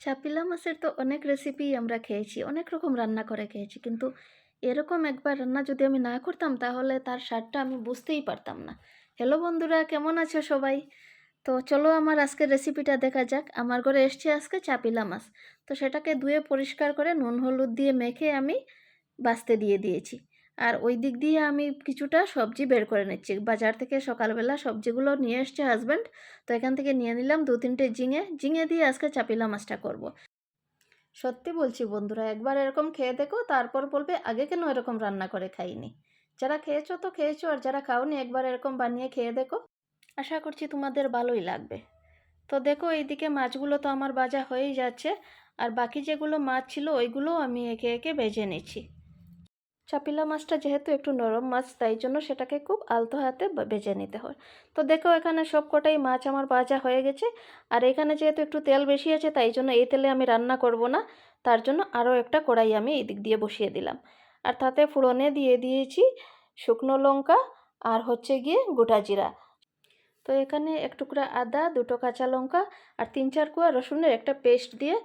চাপিলা মাছের তো অনেক রেসিপি আমরা খেয়েছি, অনেক রকম রান্না করে খেয়েছি। কিন্তু এরকম একবার রান্না যদি আমি না করতাম তাহলে তার স্বাদটা আমি বুঝতেই পারতাম না। হ্যালো বন্ধুরা, কেমন আছো সবাই? তো চলো আমার আজকের রেসিপিটা দেখা যাক। আমার ঘরে এসছে আজকে চাপিলা মাছ। তো সেটাকে ধুয়ে পরিষ্কার করে নুন হলুদ দিয়ে মেখে আমি বাছতে দিয়ে দিয়েছি। আর ওই দিক দিয়ে আমি কিছুটা সবজি বের করে নিচ্ছি। বাজার থেকে সকালবেলা সবজিগুলো নিয়ে এসছে হাজব্যান্ড। তো এখান থেকে নিয়ে নিলাম 2-3টে ঝিঙে দিয়ে আজকে চাপিলা মাছটা করব। সত্যি বলছি বন্ধুরা, একবার এরকম খেয়ে দেখো, তারপর বলবে আগে কেন এরকম রান্না করে খাইনি। যারা খেয়েছো তো খেয়েছো, আর যারা খাওনি একবার এরকম বানিয়ে খেয়ে দেখো, আশা করছি তোমাদের ভালোই লাগবে। তো দেখো এইদিকে মাছগুলো তো আমার ভাজা হয়েই যাচ্ছে, আর বাকি যেগুলো মাছ ছিল ওইগুলোও আমি একে একে ভেজে নিচ্ছি। চাপিলা মাছটা যেহেতু একটু নরম মাছ, তাই জন্য সেটাকে খুব আলতো হাতে ভেজে নিতে হয়। তো দেখো এখানে সব কটাই মাছ আমার ভাজা হয়ে গেছে। আর এখানে যেহেতু একটু তেল বেশি আছে, তাই জন্য এই তেলে আমি রান্না করব না। তার জন্য আরও একটা কড়াই আমি এই দিক দিয়ে বসিয়ে দিলাম। আর তাতে ফোড়নে দিয়ে দিয়েছি শুকনো লঙ্কা আর হচ্ছে গিয়ে গোটা জিরা। তো এখানে এক টুকরা আদা, 2টো কাঁচা লঙ্কা আর 3-4 কোয়া রসুনের একটা পেস্ট দিয়ে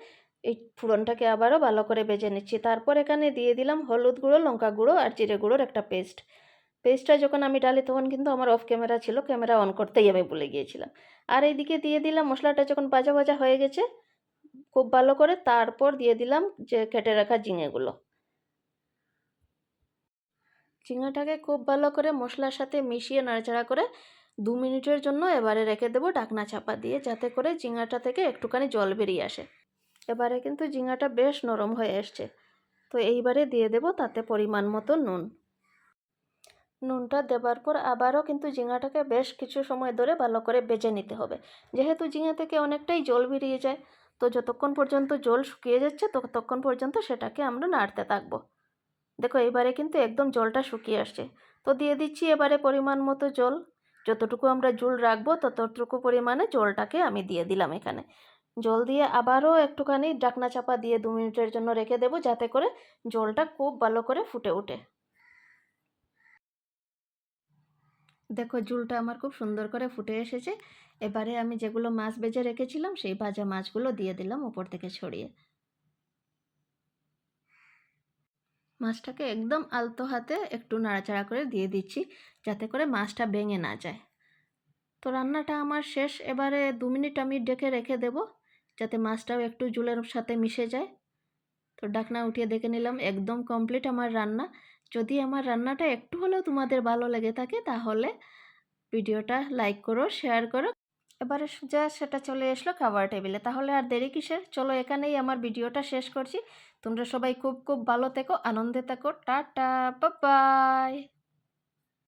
এই ফোড়নটাকে আবারও ভালো করে ভেজে নিচ্ছি। তারপর এখানে দিয়ে দিলাম হলুদ গুঁড়ো, লঙ্কা গুঁড়ো আর জিরে গুঁড়োর একটা পেস্টটা যখন আমি ডালি তখন কিন্তু আমার অফ ক্যামেরা ছিল, ক্যামেরা অন করতেই আমি ভুলে গিয়েছিলাম। আর এইদিকে দিয়ে দিলাম মশলাটা যখন ভাজা ভাজা হয়ে গেছে খুব ভালো করে, তারপর দিয়ে দিলাম যে কেটে রাখা ঝিঙেটাকে খুব ভালো করে মশলার সাথে মিশিয়ে নাড়াচাড়া করে 2 মিনিটের জন্য এবারে রেখে দেবো ঢাকনা চাপা দিয়ে, যাতে করে ঝিঙাটা থেকে একটুখানি জল বেরিয়ে আসে। এবারে কিন্তু ঝিঙাটা বেশ নরম হয়ে এসছে। তো এইবারে দিয়ে দেব তাতে পরিমাণ মতো নুন। নুনটা দেবার পর আবারও কিন্তু ঝিঙাটাকে বেশ কিছু সময় ধরে ভালো করে ভেজে নিতে হবে। যেহেতু ঝিঙা থেকে অনেকটাই জল বেরিয়ে যায়, তো যতক্ষণ পর্যন্ত জল শুকিয়ে যাচ্ছে ততক্ষণ পর্যন্ত সেটাকে আমরা নাড়তে থাকবো। দেখো এবারে কিন্তু একদম জলটা শুকিয়ে আসছে। তো দিয়ে দিচ্ছি এবারে পরিমাণ মতো জল। যতটুকু আমরা ঝোল রাখবো ততটুকু পরিমাণে জলটাকে আমি দিয়ে দিলাম এখানে। জল দিয়ে আবারও একটুখানি ঢাকনা চাপা দিয়ে 2 মিনিটের জন্য রেখে দেবো, যাতে করে জলটা খুব ভালো করে ফুটে ওঠে। দেখো ঝোলটা আমার খুব সুন্দর করে ফুটে এসেছে। এবারে আমি যেগুলো মাছ ভেজে রেখেছিলাম সেই ভাজা মাছগুলো দিয়ে দিলাম উপর থেকে ছড়িয়ে। মাছটাকে একদম আলতো হাতে একটু নাড়াচাড়া করে দিয়ে দিচ্ছি, যাতে করে মাছটা ভেঙে না যায়। তো রান্নাটা আমার শেষ। এবারে 2 মিনিট আমি ঢেকে রেখে দেব, যাতে মাছটাও একটু ঝোলের সাথে মিশে যায়। তো ঢাকনা উঠিয়ে দেখে নিলাম একদম কমপ্লিট আমার রান্না। যদি আমার রান্নাটা একটু হলেও তোমাদের ভালো লেগে থাকে তাহলে ভিডিওটা লাইক করো, শেয়ার করো। এবারে সোজা সেটা চলে আসলো খাবার টেবিলে। তাহলে আর দেরি কিসের, চলো এখানেই আমার ভিডিওটা শেষ করছি। তোমরা সবাই খুব খুব ভালো থেকো, আনন্দে থেকো। Tata, bye bye.